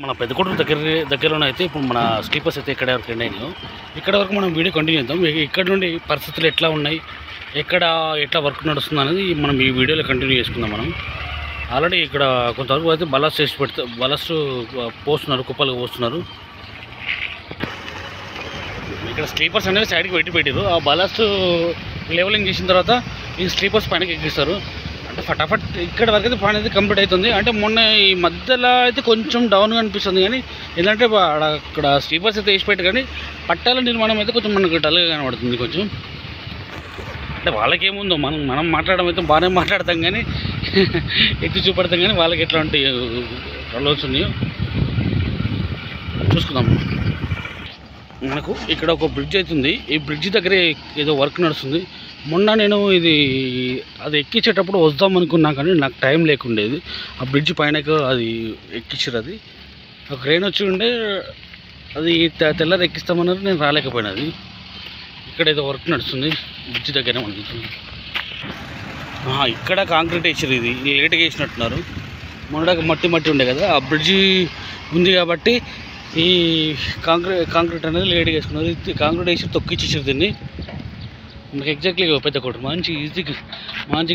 మన పెద్దకోట దగ్గరలోనే అయితే ఇప్పుడు మన స్లీపర్స్ అయితే ఇక్కడ వరకు అయినాయి. ఇక్కడ వరకు మనం వీడియో కంటిన్యూ చేద్దాం. ఇక్కడ నుండి పరిస్థితులు ఎట్లా ఉన్నాయి, ఎట్లా వర్క్ నడుస్తుంది అనేది మనం ఈ వీడియోలో కంటిన్యూ చేసుకుందాం. మనం ఆల్రెడీ ఇక్కడ కొంతవరకు అయితే బలాస్ట్ చేసి బలాస్ట్ పోస్తున్నారు, కుప్పలు పోస్తున్నారు. ఇక్కడ స్లీపర్స్ అనేవి సైడ్కి పెట్టారు. ఆ బలాస్ట్ లెవెలింగ్ చేసిన తర్వాత ఈ స్లీపర్స్ పైనకి ఎక్కిస్తారు. అంటే ఫటాఫట్ ఇక్కడ వరకు అయితే పని అయితే కంప్లీట్ అవుతుంది. అంటే మొన్న ఈ మధ్యలో అయితే కొంచెం డౌన్గా అనిపిస్తుంది, కానీ ఏంటంటే అక్కడ స్లీపర్స్ అయితే వేసి పెట్టి కానీ పట్టాల నిర్మాణం అయితే కొంచెం మనకు డల్గా కనబడుతుంది. కొంచెం అంటే వాళ్ళకేముందో మనం మాట్లాడడం అయితే బాగానే మాట్లాడతాం, కానీ ఎత్తి చూపెడతాం, కానీ వాళ్ళకి ఎట్లాంటి ప్రాబ్లమ్స్ ఉన్నాయో చూసుకుందాం. మనకు ఇక్కడ ఒక బ్రిడ్జ్ అవుతుంది. ఈ బ్రిడ్జ్ దగ్గరే ఏదో వర్క్ నడుస్తుంది. మొన్న నేను అది ఎక్కించేటప్పుడు వద్దాం అనుకున్నా, కానీ నాకు టైం లేకుండేది. ఆ బ్రిడ్జ్ పైన అది ఎక్కించారు. అది ఒక క్రేన్ వచ్చి ఉండే అది తెల్లది ఎక్కిస్తామన్నారు, నేను రాలేకపోయినది. ఇక్కడ ఏదో వర్క్ నడుస్తుంది బ్రిడ్జ్ దగ్గరే మనకి. ఇక్కడ కాంక్రీట్ వేసారు. ఇది లేట్గా వేసినట్టున్నారు. మొన్నటిదాకా మట్టి ఉండే కదా, ఆ బ్రిడ్జి ఉంది కాబట్టి ఈ కాంక్రీట్ అనేది లేట్గా వేసుకున్నారు. ఇది కాంక్రీట్ వేసి తొక్కిచ్చేసారు దీన్ని. మనకి ఎగ్జాక్ట్లీ పెద్దకోట మంచి ఈజీగా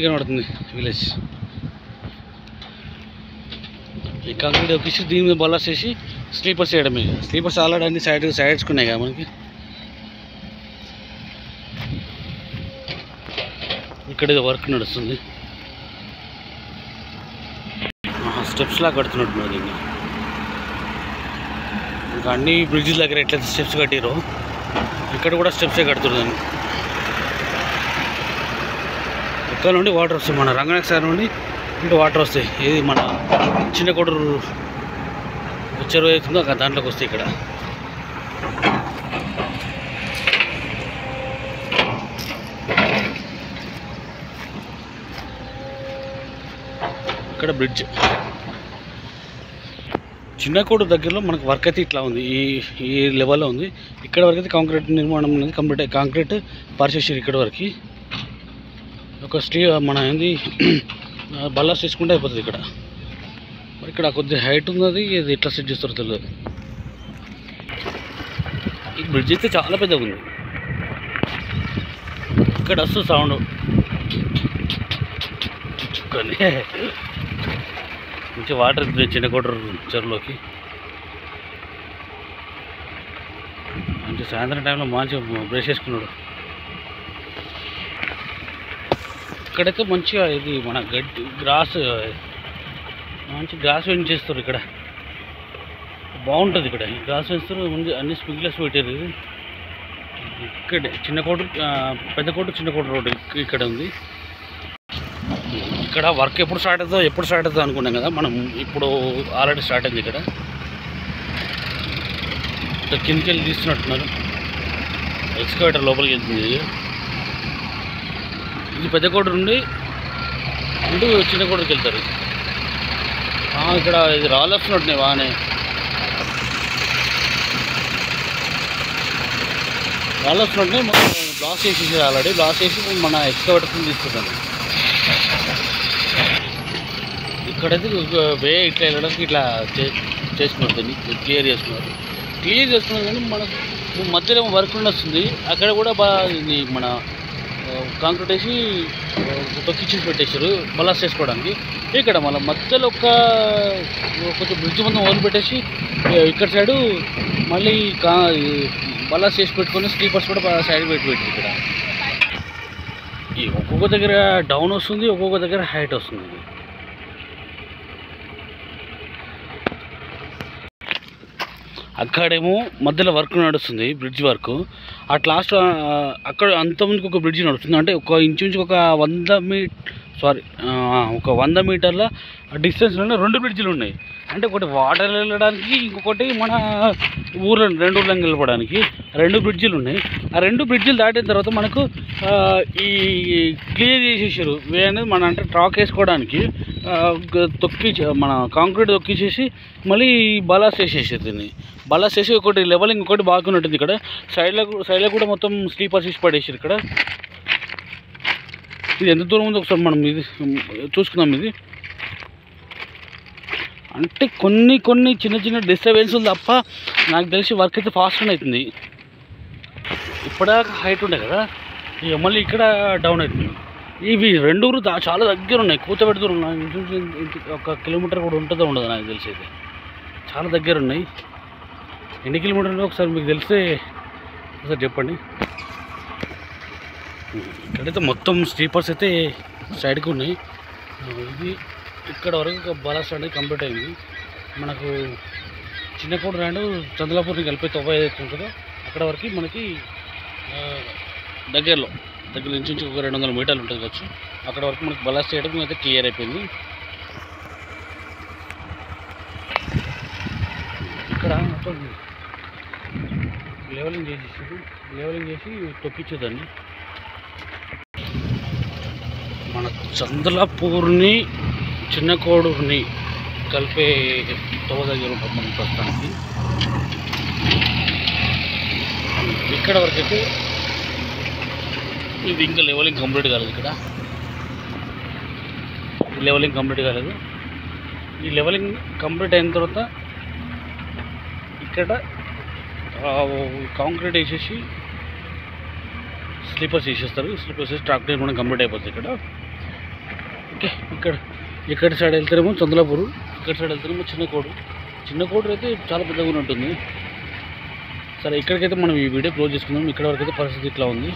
కనబడుతుంది విలేజ్. ఈ కాంక్రీట్ తొక్కిచ్చి దీని మీద బలాస్ వేసి స్లీపర్స్ వేయడమే. స్లీపర్స్ ఆల్రెడీ అన్ని సైడ్స్కున్నాయి కదా మనకి. ఇక్కడ ఏదో వర్క్ నడుస్తుంది. స్టెప్స్ లాగా కడుతున్నట్టున్నారు దీన్ని. ఇంకా అన్ని బ్రిడ్జిల దగ్గర ఎట్లయితే స్టెప్స్ కట్టారో ఇక్కడ కూడా స్టెప్సే కడుతున్నారు. ఇక్కడ నుండి వాటర్ వస్తాయి, మన రంగనాయక సార్ నుండి ఇంటి వాటర్ వస్తాయి. ఇది మన చిన్న కొడూరు చెరువు అవుతుందో దాంట్లోకి వస్తాయి. ఇక్కడ బ్రిడ్జ్ చిన్న కోడూరు దగ్గరలో మనకు వర్క్ అయితే ఇట్లా ఉంది. ఈ లెవెల్లో ఉంది. ఇక్కడ వరకు అయితే కాంక్రీట్ నిర్మాణం అనేది కంప్లీట్ కాంక్రీట్ పరిచేసారు. ఇక్కడ వరకు ఒక మన ఏంది బల్లాస్ తీసుకుంటే అయిపోతుంది. ఇక్కడ కొద్దిగా హైట్ ఉన్నది. ఇది ఎట్లా సెట్ చేస్తారో తెలియదు. ఈ బ్రిడ్జ్ అయితే చాలా పెద్దగా ఉంది. ఇక్కడ వస్తుంది సౌండ్ కానీ మంచి వాటర్ చిన్న కోటూరు చెరువులోకి. మంచి సాయంత్రం టైంలో మంచిగా బ్రష్ చేసుకున్నాడు. ఇక్కడైతే మంచిగా ఇది మన మంచి గ్రాస్ వెంట్ చేస్తారు. ఇక్కడ బాగుంటుంది. ఇక్కడ గ్రాస్ వేస్తారు. ముందు అన్ని స్ప్రింక్లర్స్ పెట్టారు. ఇది ఇక్కడే పెద్ద కోటూరు చిన్న కోటూరు రోడ్డు ఇక్కడ ఉంది. ఇక్కడ వర్క్ ఎప్పుడు స్టార్ట్ అవుతుందో అనుకున్నాం కదా మనం. ఇప్పుడు ఆల్రెడీ స్టార్ట్ అయింది. ఇక్కడ కిందకి వెళ్ళి తీస్తున్నట్టున్నారు. ఎక్స్కవేటర్ లోపలికి వెళ్తుంది. ఇది పెద్ద కోటూరు నుండి చిన్న కోటూరుకి వెళ్తారు. ఇక్కడ ఇది రాళ్ళు వస్తున్నట్టున్నాయి బాగానే. రాళ్ళు వస్తున్నట్టున్నాయి. మనం బ్లాక్ చేసేసి ఆల్రెడీ బ్లాక్ చేసి మన ఎక్స్కవేటర్ తీసుకుంటాను. ఇక్కడైతే వే ఇట్లా వెళ్ళడానికి ఇట్లా చేసుకున్నారు. క్లియర్ చేసుకున్నారు కానీ మనకు మధ్యలో వర్క్ వస్తుంది. అక్కడ కూడా ఇది మన కాంక్రీట్ వేసి తొక్కిచ్చి పెట్టేశారు బలాస్ చేసుకోవడానికి. ఇక్కడ మళ్ళీ మధ్యలో కొంచెం బ్రిడ్జ్ మొత్తం వదిలిపెట్టేసి ఇక్కడ సైడు మళ్ళీ బలాస్ చేసి పెట్టుకొని స్లీపర్స్ కూడా సైడ్ పెట్టి ఇక్కడ ఒక్కొక్క దగ్గర డౌన్ వస్తుంది, ఒక్కొక్క దగ్గర హైట్ వస్తుంది. అక్కడేమో మధ్యలో వర్క్ నడుస్తుంది, బ్రిడ్జ్ వర్క్. అట్ లాస్ట్ అక్కడ అంతమందికి ఒక బ్రిడ్జ్ నడుస్తుంది. అంటే ఒక ఇంచుమించు ఒక 100 మీటర్ల డిస్టెన్స్లోనే 2 బ్రిడ్జిలు ఉన్నాయి. అంటే ఒకటి వాటర్ వెళ్ళడానికి, ఇంకొకటి మన రెండు ఊర్లను వెళ్ళడానికి 2 బ్రిడ్జిలు ఉన్నాయి. ఆ 2 బ్రిడ్జిలు దాటిన తర్వాత మనకు ఈ క్లియర్ చేసేసారు వే అనేది. మన అంటే ట్రాక్ వేసుకోవడానికి మన కాంక్రీట్ తొక్కిచ్చేసి మళ్ళీ బలాస్ వేసేసారు. దీన్ని బలాస్ వేసి ఒకటి లెవెలింగ్ ఒకటి బాగున్నట్టుంది. ఇక్కడ సైడ్లో కూడా మొత్తం స్లీపర్స్ వేసి పడేసారు. ఇక్కడ ఇది ఎంత దూరం ఉందో ఒకసారి మనం ఇది చూసుకుందాం. ఇది అంటే కొన్ని కొన్ని చిన్న చిన్న డిస్టర్బెన్స్లు తప్ప నాకు తెలిసి వర్క్ అయితే ఫాస్ట్గానే అవుతుంది. ఇప్పటిదాకా హైట్ ఉండే కదా, ఇక మళ్ళీ ఇక్కడ డౌన్ అవుతుంది. ఇవి రెండు చాలా దగ్గర ఉన్నాయి, కూతబెట్టి దూరం ఒక కిలోమీటర్ కూడా ఉంటుందో ఉండదు నాకు తెలిసి. అయితే చాలా దగ్గర ఉన్నాయి. ఎన్ని కిలోమీటర్లు ఒకసారి మీకు తెలిస్తే ఒకసారి చెప్పండి. ఇక్కడైతే మొత్తం స్లీపర్స్ అయితే సైడ్కి ఉన్నాయి. ఇది ఇక్కడ వరకు బాలాస్ట్ అనేది కంప్లీట్ అయింది. మనకు చిన్నకోడు ర్యాండ్ చంద్రలాపూర్ని కలిపి తొవ్వ ఏదైతే ఉంటుందో అక్కడ వరకు మనకి దగ్గర నుంచి ఒక 200 మీటర్లు ఉంటుంది కావచ్చు. అక్కడ వరకు మనకి బలాస్ట్ చేయడం అయితే క్లియర్ అయిపోయింది. ఇక్కడ మొత్తం లెవెలింగ్ చేసి తొక్కించేదాన్ని. మన చంద్రలాపూర్ని చిన్నకోడూరుని కలిపే తొవ్వ దగ్గర ఉంటుంది మన ప్రస్తుతానికి. ఇక్కడ వరకు అయితే ఇది ఇంకా లెవెలింగ్ కంప్లీట్ కాలేదు. ఇక్కడ లెవెలింగ్ కంప్లీట్ కాలేదు. ఈ లెవెలింగ్ కంప్లీట్ అయిన తర్వాత ఇక్కడ కాంక్రీట్ వేసేసి స్లీపర్స్ వేసేస్తారు. స్లీపర్స్ వేసి ట్రాక్టర్ కూడా కంప్లీట్ అయిపోతుంది ఇక్కడ. ఓకే, ఇక్కడ సైడ్ వెళ్తారేమో చంద్రలాపూర్, ఇక్కడ సైడ్ వెళ్తారేమో చిన్నకోడూరు అయితే చాలా పెద్దగా ఉంటుంది. సరే, ఇక్కడికైతే మనం ఈ వీడియో క్లోజ్ చేసుకుందాం. ఇక్కడ వరకు అయితే పరిస్థితి ఇట్లా ఉంది.